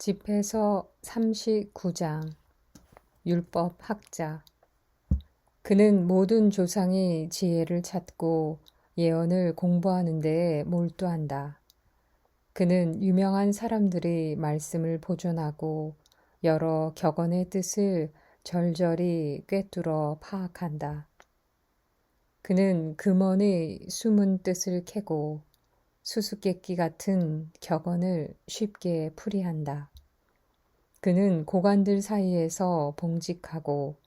집회서 39장 율법 학자. 그는 모든 조상의 지혜를 찾고 예언을 공부하는 데에 몰두한다. 그는 유명한 사람들의 말씀을 보존하고 여러 격언의 뜻을 절절히 꿰뚫어 파악한다. 그는 금언의 숨은 뜻을 캐고 수수께끼 같은 격언을 쉽게 풀이한다. 그는 고관들 사이에서 봉직하고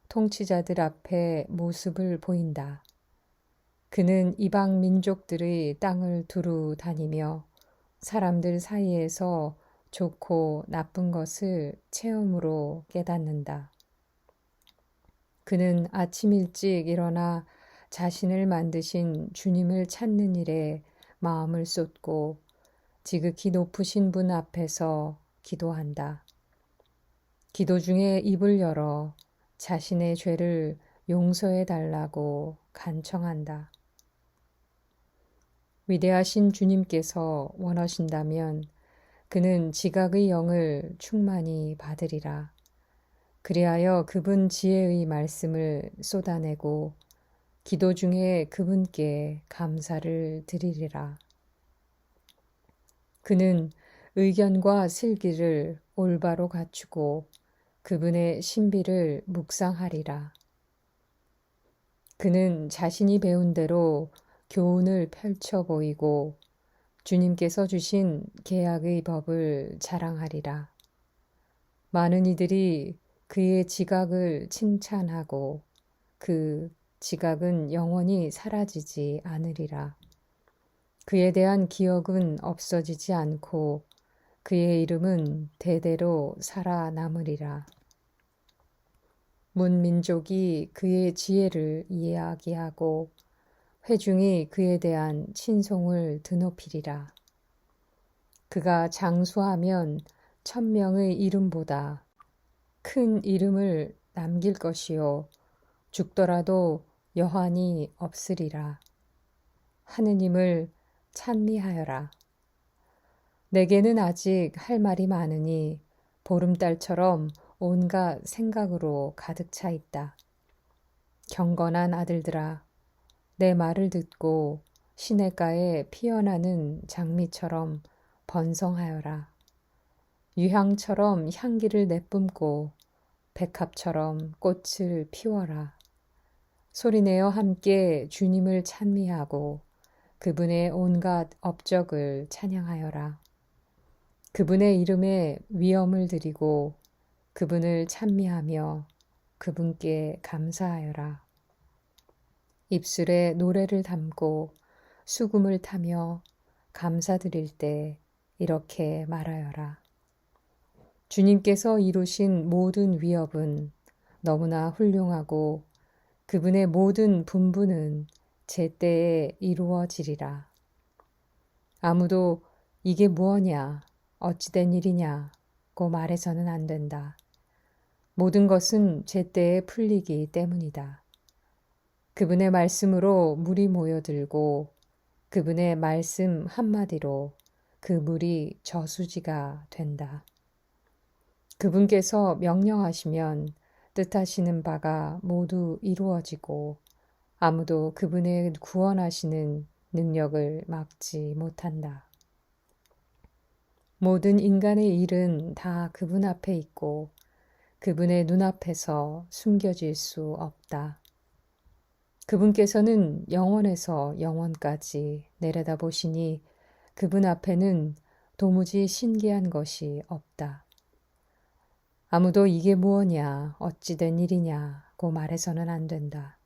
통치자들 앞에 모습을 보인다. 그는 이방 민족들의 땅을 두루 다니며 사람들 사이에서 좋고 나쁜 것을 체험으로 깨닫는다. 그는 아침 일찍 일어나 자신을 만드신 주님을 찾는 일에 마음을 쏟고 지극히 높으신 분 앞에서 기도한다. 기도 중에 입을 열어 자신의 죄를 용서해 달라고 간청한다. 위대하신 주님께서 원하신다면 그는 지각의 영을 충만히 받으리라. 그리하여 그분 지혜의 말씀을 쏟아내고 기도 중에 그분께 감사를 드리리라. 그는 의견과 슬기를 올바로 갖추고 그분의 신비를 묵상하리라. 그는 자신이 배운 대로 교훈을 펼쳐 보이고 주님께서 주신 계약의 법을 자랑하리라. 많은 이들이 그의 지각을 칭찬하고 그 지각은 영원히 사라지지 않으리라. 그에 대한 기억은 없어지지 않고 그의 이름은 대대로 살아남으리라. 문민족이 그의 지혜를 이야기하고 회중이 그에 대한 친송을 드높이리라. 그가 장수하면 1000명의 이름보다 큰 이름을 남길 것이요 죽더라도 여한이 없으리라. 하느님을 찬미하여라. 내게는 아직 할 말이 많으니 보름달처럼 온갖 생각으로 가득 차 있다. 경건한 아들들아, 내 말을 듣고 시냇가에 피어나는 장미처럼 번성하여라. 유향처럼 향기를 내뿜고 백합처럼 꽃을 피워라. 소리내어 함께 주님을 찬미하고 그분의 온갖 업적을 찬양하여라. 그분의 이름에 위엄을 드리고 그분을 찬미하며 그분께 감사하여라. 입술에 노래를 담고 수금을 타며 감사드릴 때 이렇게 말하여라. 주님께서 이루신 모든 위업은 너무나 훌륭하고 그분의 모든 분부는 제때에 이루어지리라. 아무도 이게 무엇냐, 어찌된 일이냐고 말해서는 안 된다. 모든 것은 제때에 풀리기 때문이다. 그분의 말씀으로 물이 모여들고 그분의 말씀 한마디로 그 물이 저수지가 된다. 그분께서 명령하시면 뜻하시는 바가 모두 이루어지고 아무도 그분의 구원하시는 능력을 막지 못한다. 모든 인간의 일은 다 그분 앞에 있고 그분의 눈앞에서 숨겨질 수 없다. 그분께서는 영원에서 영원까지 내려다보시니 그분 앞에는 도무지 신기한 것이 없다. 아무도 이게 무엇냐, 어찌된 일이냐고 말해서는 안 된다.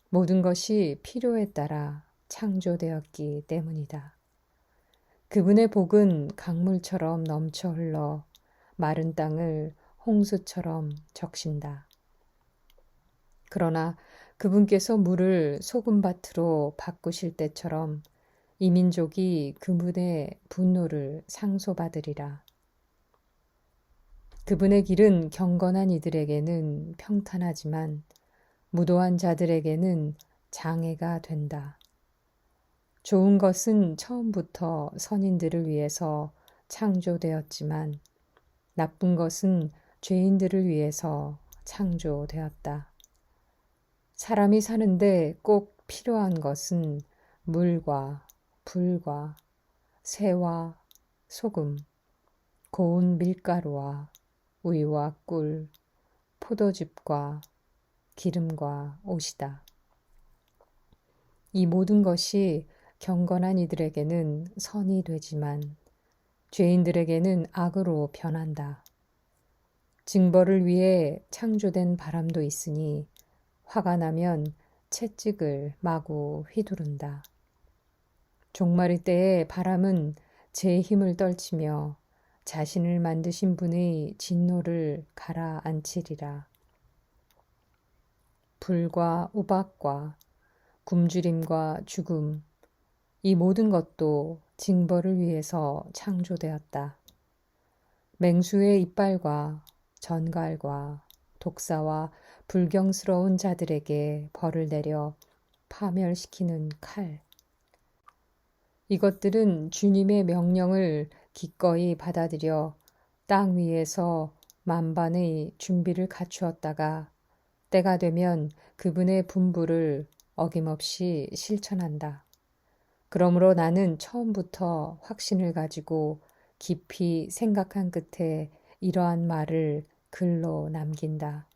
모든 것이 필요에 따라 창조되었기 때문이다. 그분의 복은 강물처럼 넘쳐 흘러 마른 땅을 홍수처럼 적신다. 그러나 그분께서 물을 소금밭으로 바꾸실 때처럼 이 민족이 그분의 분노를 상소받으리라. 그분의 길은 경건한 이들에게는 평탄하지만 무도한 자들에게는 장애가 된다. 좋은 것은 처음부터 선인들을 위해서 창조되었지만 나쁜 것은 죄인들을 위해서 창조되었다. 사람이 사는데 꼭 필요한 것은 물과 불과 새와 소금, 고운 밀가루와 우유와 꿀, 포도즙과 기름과 옷이다. 이 모든 것이 경건한 이들에게는 선이 되지만 죄인들에게는 악으로 변한다. 징벌을 위해 창조된 바람도 있으니 화가 나면 채찍을 마구 휘두른다. 종말의 때에 바람은 제 힘을 떨치며 자신을 만드신 분의 진노를 가라앉히리라. 불과 우박과 굶주림과 죽음, 이 모든 것도 징벌을 위해서 창조되었다. 맹수의 이빨과 전갈과 독사와 불경스러운 자들에게 벌을 내려 파멸시키는 칼. 이것들은 주님의 명령을 기꺼이 받아들여 땅 위에서 만반의 준비를 갖추었다가 때가 되면 그분의 분부를 어김없이 실천한다. 그러므로 나는 처음부터 확신을 가지고 깊이 생각한 끝에 이러한 말을 글로 남긴다.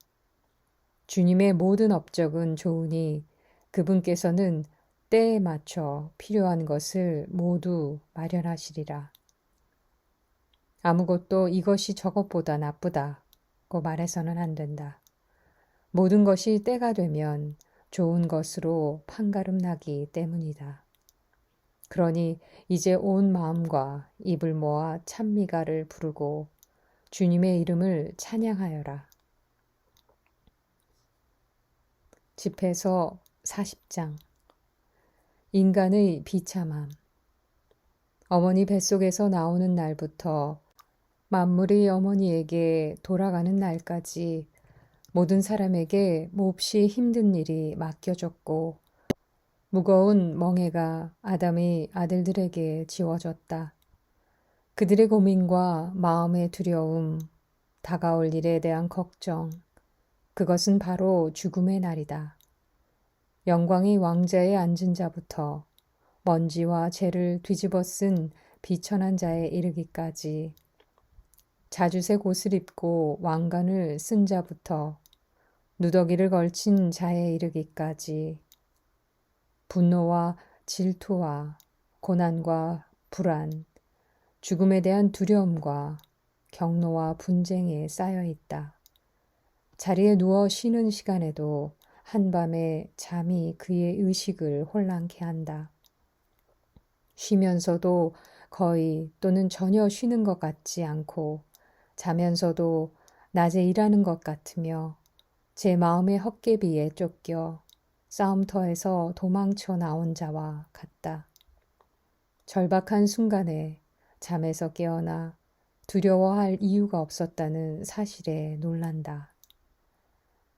주님의 모든 업적은 좋으니 그분께서는 때에 맞춰 필요한 것을 모두 마련하시리라. 아무것도 이것이 저것보다 나쁘다고 말해서는 안 된다. 모든 것이 때가 되면 좋은 것으로 판가름 나기 때문이다. 그러니 이제 온 마음과 입을 모아 찬미가를 부르고 주님의 이름을 찬양하여라. 집회서 40장. 인간의 비참함. 어머니 뱃속에서 나오는 날부터 만물이 어머니에게 돌아가는 날까지 모든 사람에게 몹시 힘든 일이 맡겨졌고 무거운 멍에가 아담의 아들들에게 지워졌다. 그들의 고민과 마음의 두려움, 다가올 일에 대한 걱정, 그것은 바로 죽음의 날이다. 영광의 왕자에 앉은 자부터 먼지와 죄를 뒤집어 쓴 비천한 자에 이르기까지 자주색 옷을 입고 왕관을 쓴 자부터 누더기를 걸친 자에 이르기까지 분노와 질투와 고난과 불안, 죽음에 대한 두려움과 경노와 분쟁에 쌓여 있다. 자리에 누워 쉬는 시간에도 한밤에 잠이 그의 의식을 혼란케 한다. 쉬면서도 거의 또는 전혀 쉬는 것 같지 않고 자면서도 낮에 일하는 것 같으며 제 마음의 헛개비에 쫓겨 싸움터에서 도망쳐 나온 자와 같다. 절박한 순간에 잠에서 깨어나 두려워할 이유가 없었다는 사실에 놀란다.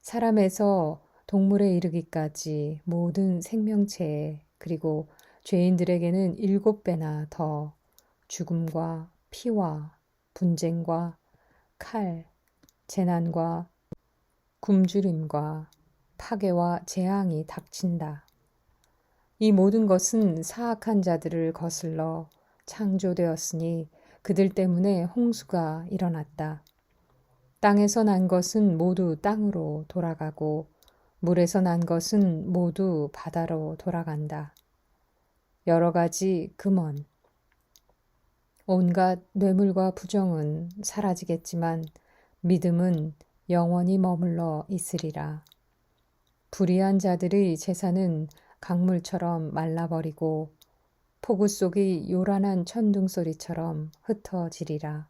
사람에서 동물에 이르기까지 모든 생명체에 그리고 죄인들에게는 7배나 더 죽음과 피와 분쟁과 칼, 재난과 굶주림과 파괴와 재앙이 닥친다. 이 모든 것은 사악한 자들을 거슬러 창조되었으니 그들 때문에 홍수가 일어났다. 땅에서 난 것은 모두 땅으로 돌아가고 물에서 난 것은 모두 바다로 돌아간다. 여러 가지 금원, 온갖 뇌물과 부정은 사라지겠지만 믿음은 영원히 머물러 있으리라. 불의한 자들의 재산은 강물처럼 말라버리고 폭우 속의 요란한 천둥 소리처럼 흩어지리라.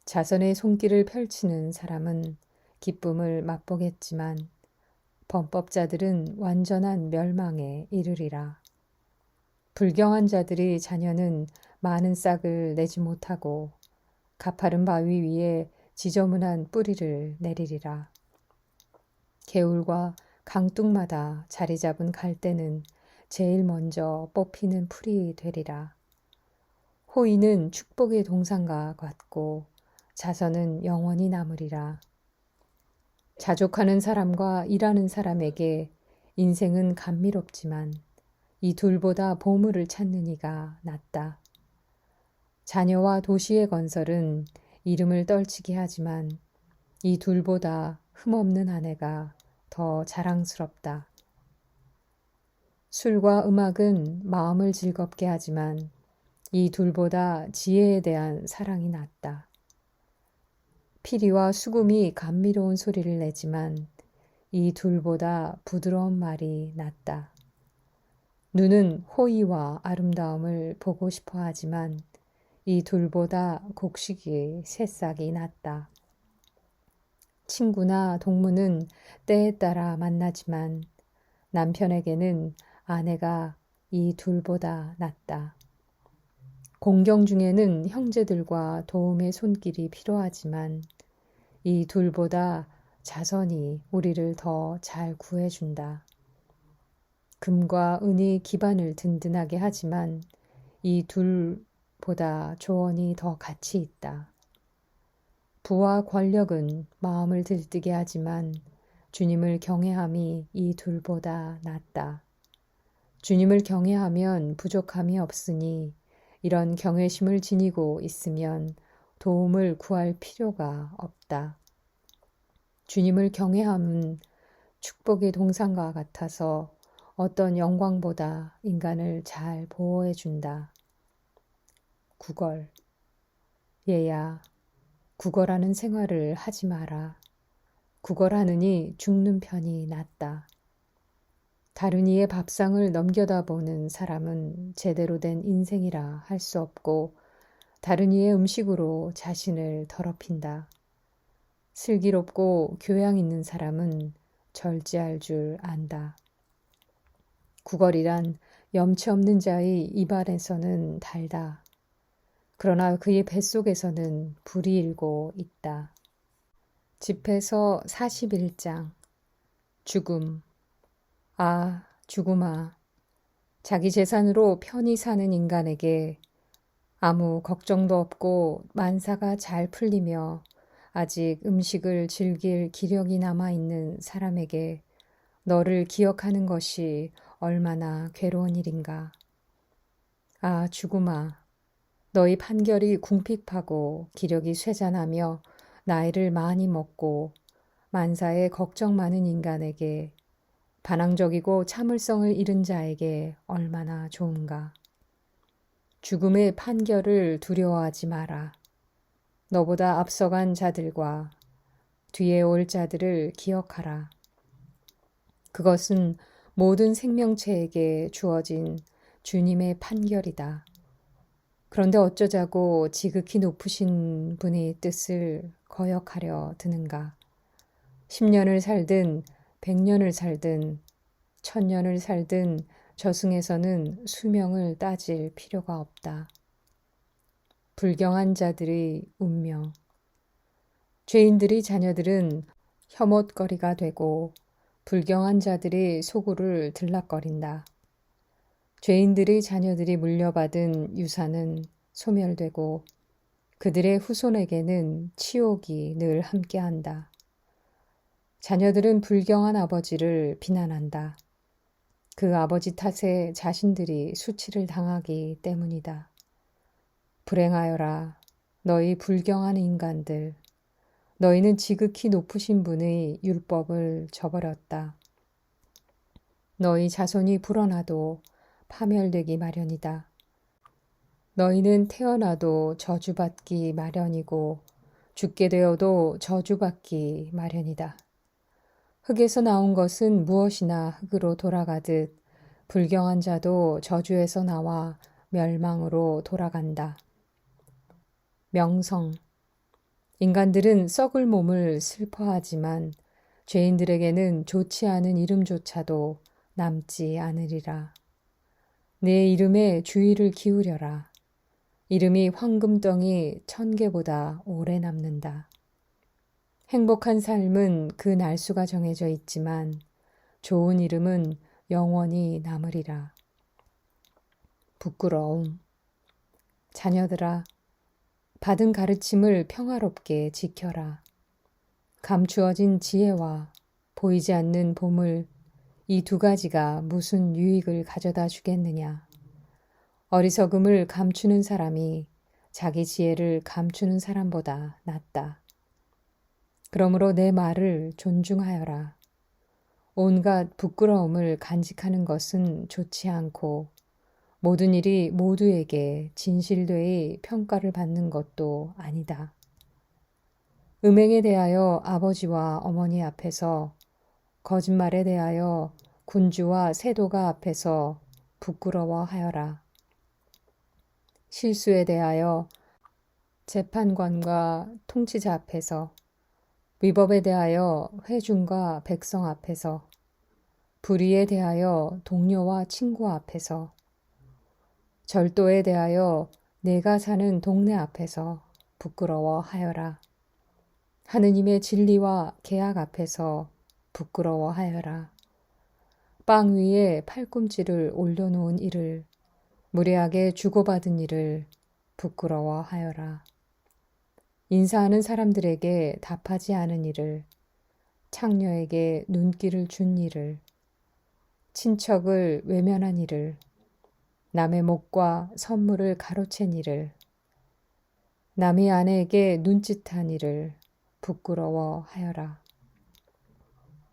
자선의 손길을 펼치는 사람은 기쁨을 맛보겠지만 범법자들은 완전한 멸망에 이르리라. 불경한 자들의 자녀는 많은 싹을 내지 못하고 가파른 바위 위에 지저분한 뿌리를 내리리라. 개울과 강둑마다 자리 잡은 갈대는 제일 먼저 뽑히는 풀이 되리라. 호의는 축복의 동상과 같고 자선은 영원히 남으리라. 자족하는 사람과 일하는 사람에게 인생은 감미롭지만 이 둘보다 보물을 찾는 이가 낫다. 자녀와 도시의 건설은 이름을 떨치게 하지만 이 둘보다 흠없는 아내가 더 자랑스럽다. 술과 음악은 마음을 즐겁게 하지만 이 둘보다 지혜에 대한 사랑이 낫다. 피리와 수금이 감미로운 소리를 내지만 이 둘보다 부드러운 말이 낫다. 눈은 호의와 아름다움을 보고 싶어 하지만 이 둘보다 곡식이 새싹이 낫다. 친구나 동무는 때에 따라 만나지만 남편에게는 아내가 이 둘보다 낫다. 공경 중에는 형제들과 도움의 손길이 필요하지만 이 둘보다 자선이 우리를 더 잘 구해준다. 금과 은이 기반을 든든하게 하지만 이 둘보다 조언이 더 가치 있다. 부와 권력은 마음을 들뜨게 하지만 주님을 경외함이 이 둘보다 낫다. 주님을 경외하면 부족함이 없으니 이런 경외심을 지니고 있으면 도움을 구할 필요가 없다. 주님을 경외함은 축복의 동상과 같아서 어떤 영광보다 인간을 잘 보호해 준다. 구걸. 얘야, 구걸하는 생활을 하지 마라. 구걸하느니 죽는 편이 낫다. 다른 이의 밥상을 넘겨다보는 사람은 제대로 된 인생이라 할 수 없고 다른 이의 음식으로 자신을 더럽힌다. 슬기롭고 교양 있는 사람은 절제할 줄 안다. 구걸이란 염치 없는 자의 입안에서는 달다. 그러나 그의 뱃속에서는 불이 일고 있다. 집에서 41장. 죽음. 아, 죽음아. 자기 재산으로 편히 사는 인간에게 아무 걱정도 없고 만사가 잘 풀리며 아직 음식을 즐길 기력이 남아있는 사람에게 너를 기억하는 것이 얼마나 괴로운 일인가. 아, 죽음아. 너희 판결이 궁핍하고 기력이 쇠잔하며 나이를 많이 먹고 만사에 걱정 많은 인간에게 반항적이고 참을성을 잃은 자에게 얼마나 좋은가. 죽음의 판결을 두려워하지 마라. 너보다 앞서간 자들과 뒤에 올 자들을 기억하라. 그것은 모든 생명체에게 주어진 주님의 판결이다. 그런데 어쩌자고 지극히 높으신 분의 뜻을 거역하려 드는가. 10년을 살든 100년을 살든 1000년을 살든 저승에서는 수명을 따질 필요가 없다. 불경한 자들의 운명. 죄인들의 자녀들은 혐오거리가 되고 불경한 자들의 소굴을 들락거린다. 죄인들의 자녀들이 물려받은 유산은 소멸되고 그들의 후손에게는 치욕이 늘 함께한다. 자녀들은 불경한 아버지를 비난한다. 그 아버지 탓에 자신들이 수치를 당하기 때문이다. 불행하여라, 너희 불경한 인간들. 너희는 지극히 높으신 분의 율법을 저버렸다. 너희 자손이 불어나도 파멸되기 마련이다. 너희는 태어나도 저주받기 마련이고 죽게 되어도 저주받기 마련이다. 흙에서 나온 것은 무엇이나 흙으로 돌아가듯 불경한 자도 저주에서 나와 멸망으로 돌아간다. 명성. 인간들은 썩을 몸을 슬퍼하지만 죄인들에게는 좋지 않은 이름조차도 남지 않으리라. 내 이름에 주의를 기울여라. 이름이 황금덩이 1000개보다 오래 남는다. 행복한 삶은 그 날수가 정해져 있지만 좋은 이름은 영원히 남으리라. 부끄러움. 자녀들아, 받은 가르침을 평화롭게 지켜라. 감추어진 지혜와 보이지 않는 보물, 이 두 가지가 무슨 유익을 가져다 주겠느냐. 어리석음을 감추는 사람이 자기 지혜를 감추는 사람보다 낫다. 그러므로 내 말을 존중하여라. 온갖 부끄러움을 간직하는 것은 좋지 않고 모든 일이 모두에게 진실되이 평가를 받는 것도 아니다. 음행에 대하여 아버지와 어머니 앞에서, 거짓말에 대하여 군주와 세도가 앞에서 부끄러워하여라. 실수에 대하여 재판관과 통치자 앞에서, 위법에 대하여 회중과 백성 앞에서, 불의에 대하여 동료와 친구 앞에서, 절도에 대하여 내가 사는 동네 앞에서 부끄러워하여라. 하느님의 진리와 계약 앞에서 부끄러워하여라. 빵 위에 팔꿈치를 올려놓은 이를, 무례하게 주고받은 이를 부끄러워하여라. 인사하는 사람들에게 답하지 않은 이를, 창녀에게 눈길을 준 이를, 친척을 외면한 이를, 남의 목과 선물을 가로챈 이를, 남의 아내에게 눈짓한 이를 부끄러워하여라.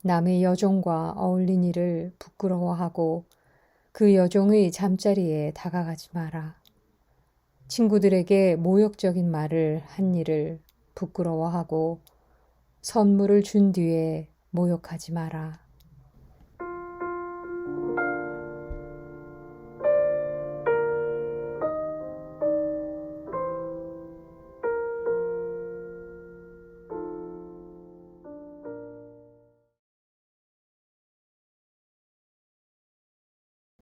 남의 여종과 어울린 이를 부끄러워하고 그 여종의 잠자리에 다가가지 마라. 친구들에게 모욕적인 말을 한 이를 부끄러워하고 선물을 준 뒤에 모욕하지 마라.